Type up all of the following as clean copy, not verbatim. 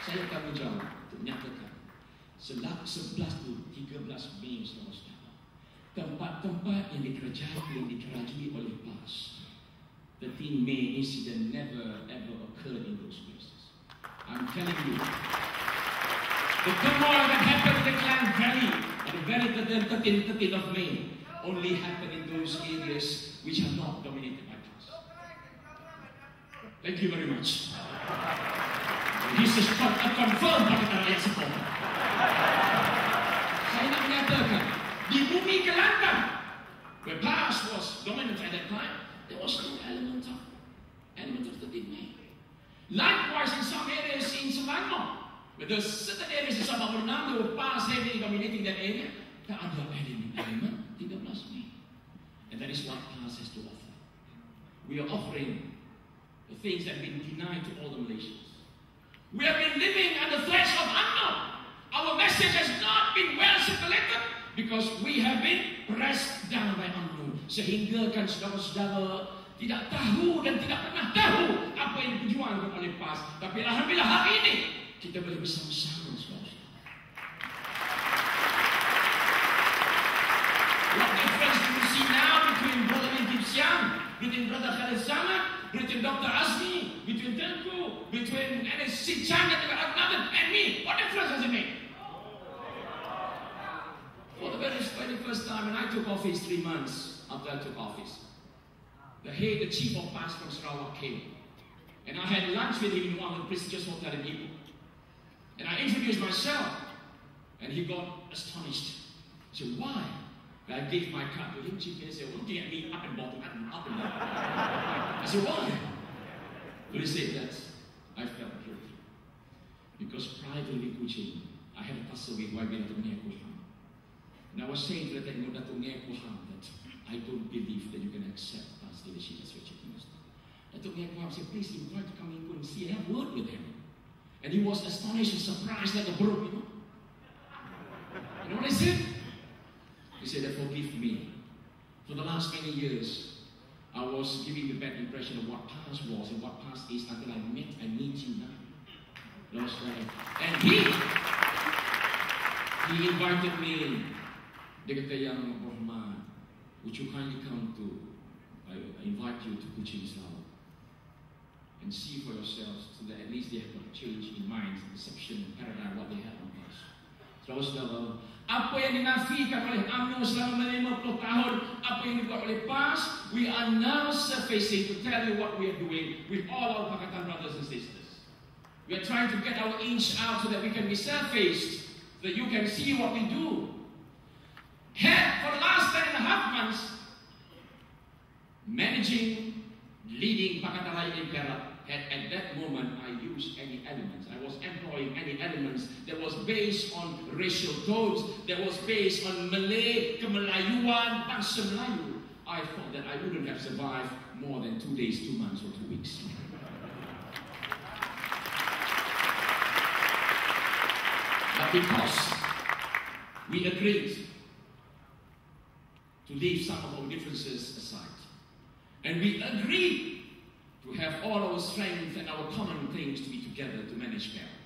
Saya akan menjawab untuk menyatakan 11 to 13 Mei saudara-saudara, tempat-tempat yang dikerajui oleh PAS, 13 May incident never ever occurred in those places. I'm telling you, the turmoil that happened in the Klang Valley on the very 13th of May only happened in those areas which are not dominated by PAS. Thank you very much. This is confirmed pada rakyat Singapura. Saya nak menyatakan, di bumi Kelantan, where PAS was dominant at that time, there was no element of 13 May. Likewise, in some areas in Selangor, where there are certain areas in Sabah Menang, there were PAS heavily dominating that area, there are other element 13 May. And that is what PAS has to offer. We are offering the things that have been denied to all the Malaysians. We have been living under threats of unknown. Our message has not been well circulated because we have been pressed down by unknown. Sehingga kan saudara-saudara tidak tahu dan tidak pernah tahu apa yang diperjuangkan oleh PAS. Tapi alhamdulillah hari ini kita boleh bersama-sama saudara-saudara. What difference do you see now between Brother Intip Siam, between Brother Khalid Samad, between Dr. Azmi, between Tengku, between NSC Chan and me? What difference does it make? For the very first time, when I took office 3 months after I took office, the chief of PAS from Sarawak came. And I had lunch with him in one of the prestigious hotels in Ipoh. And I introduced myself. And he got astonished. He said, why? I gave my card to him. Chief said, looking at me up and bottom, up and bottom. I said, why? But he said that I felt guilty. Because prior to leaving Kuching, I had a tussle with Waibin Datuk Kuham. And I was saying to Datuk Kuham that I don't believe that you can accept PAS leadership as your chief minister. Datuk Kuham said, please invite to come in and see and have a word with him. And he was astonished and surprised like a bird, you know. You know what I said? He said, forgive me. For the last many years, I was giving the bad impression of what PAS was and what PAS is until I meet you now. And he invited me in. Dia kata, yang berhormat, would you kindly come to, I invite you to Kuching, Sarawak, and see for yourselves so that at least they have a change in mind, perception, paradigm, what they have on PAS. Saudara-saudara, apa yang dinafikan oleh UMNO selama 50 tahun, apa yang dibuat oleh PAS, we are now surfacing to tell you what we are doing with all our Pakatan brothers and sisters. We are trying to get our inch out so that we can be surfaced, so that you can see what we do. For the last 10.5 months, leading Pakatan Rakyat in Perak, at that moment I used any elements. I was employing any elements that was based on racial codes, that was based on Malay, Kemelayuan, Bangsa Melayu. I thought that I wouldn't have survived more than 2 days, 2 months, or 2 weeks. But because we agreed to leave some of our differences aside, and we agreed to have all our strength and our common things to be together to manage Perak.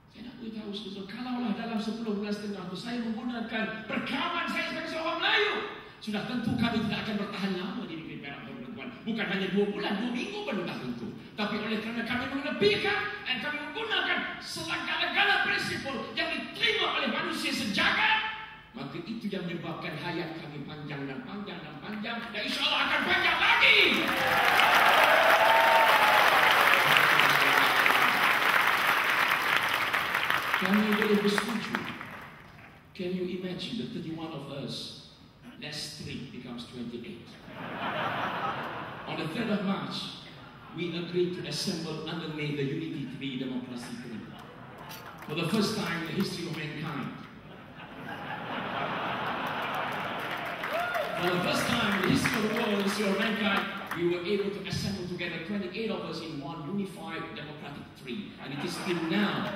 Saya nak beritahu saudara, kalaulah dalam 10 bulan setengah itu saya menggunakan perkaman saya sebagai seorang Melayu, sudah tentu kami tidak akan bertahan lama di negeri Perak, tuan-tuan. Bukan hanya 2 bulan, 2 minggu pun tak tentu. Tapi oleh kerana kami menepikan dan kami menggunakan segala-gala prinsip yang diterima oleh manusia sejagat, maka itu yang menyebabkan hayat kami panjang dan panjang dan panjang, dan insya Allah akan panjang lagi. Kami boleh bersetuju. Can you imagine the 31 of us, less 3 becomes 28. On the 3rd of March, we agreed to assemble underneath the Unity 3 Democracy 3. For the first time in the history of mankind. For the first time in the history of the world, the history of mankind, we were able to assemble together 28 of us in one unified democratic tree. And it is still now.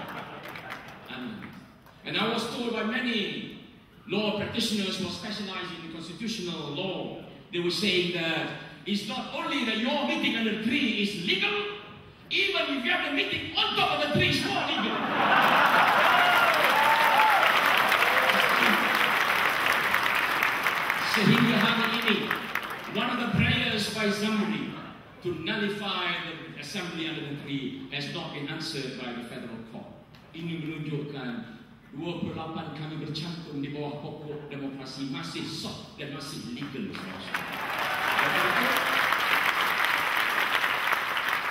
And I was told by many law practitioners who are specializing in constitutional law, they were saying that it's not only that your meeting under the tree is legal, even if you have the meeting on top of the tree, it's more legal. Zamri to nullify the assembly under the tree has not been answered by the federal court. Ini menunjukkan 28 kami bercantum di bawah pokok demokrasi masih sah dan masih legal.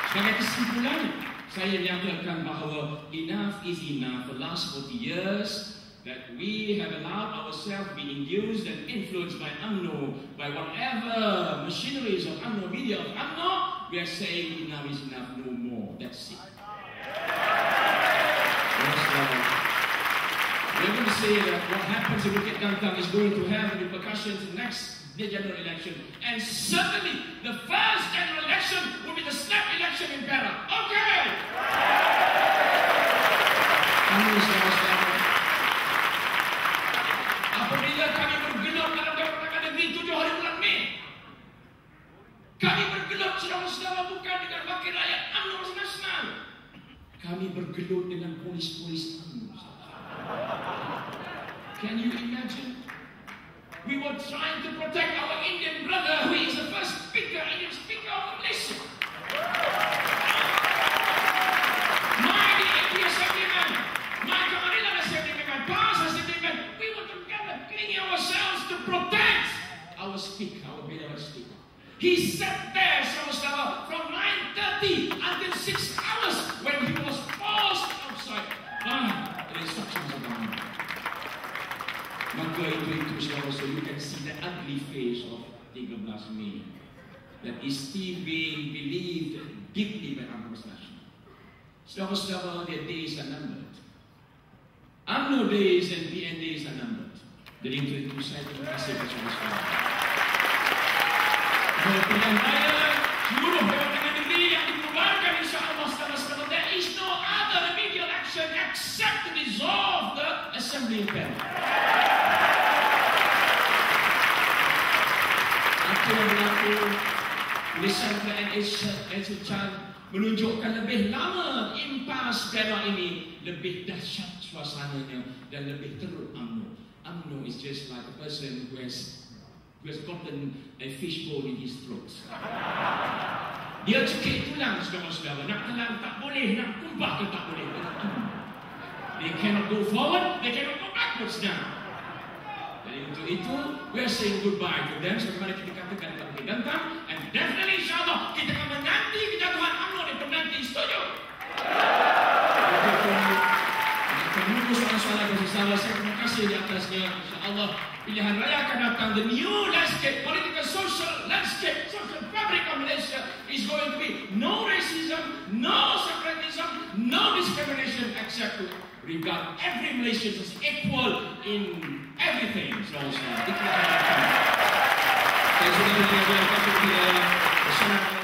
Sebagai kesimpulan, saya nyatakan bahawa enough is enough. The last 40 years that we have allowed ourselves to be induced and influenced by UMNO, by whatever machineries of UMNO, media of UMNO, we are saying enough is enough, no more. That's it. We're going to say that what happens in Bukit Gantang is going to have repercussions in the next general election. And certainly, the first general election will be the snap election in Perak. Okay! Apabila kami bergelut dalam Dewan Negeri 7 hari bulan Mei, kami bergelut saudara-saudara bukan dengan wakil rakyat UMNO nasional. Kami bergelut dengan polis-polis UMNO. Can you imagine? We were trying to protect our Indian brother, who is the first Indian speaker of Malaysia. My DAP assemblyman, my Kamarilan assemblyman, past assemblyman, we were together clinging ourselves to protect our speaker, our beloved speaker. He sat there, saudara-saudara, from 9:30 until 6 hours when he was forced outside by the instructions of government. Maka itu saudara, so you can see the ugly face of 13 Mei that is still being believed deeply by UMNO national. Saudara-saudara, their days are numbered. UMNO days and PN days are numbered. Jadi itu saya terima kasih kepada saudara-saudara. Pilihan raya seluruh Dewan Negeri yang dikeluarkan insya-Allah saudara-saudara, there is no other remedial action except to dissolve the assembly in Perak. Apa yang berlaku Malaysia dan Asia menunjukkan lebih lama impas Perak ini, lebih dahsyat suasananya dan lebih teruk UMNO. UMNO is just like a person who has gotten a fishbone in his throat. Dia cekik tulang, saudara-saudara. Nak telan tak boleh, nak tumpah ke tak boleh. They cannot go forward, they cannot go backwards now. Jadi untuk itu, we are saying goodbye to them. Sebagaimana kita katakan dalam Bukit Gantang, and definitely insyaAllah kita akan menanti kejatuhan UMNO dan penanti setuju. Menunggu soalan-soalan dari saya terima kasih di atasnya. InsyaAllah pilihan raya akan datang. The new landscape, political, social landscape, social fabric of Malaysia is going to be no racism, no separatism, no discrimination, except to regard every Malaysian as equal in everything. Terima kasih.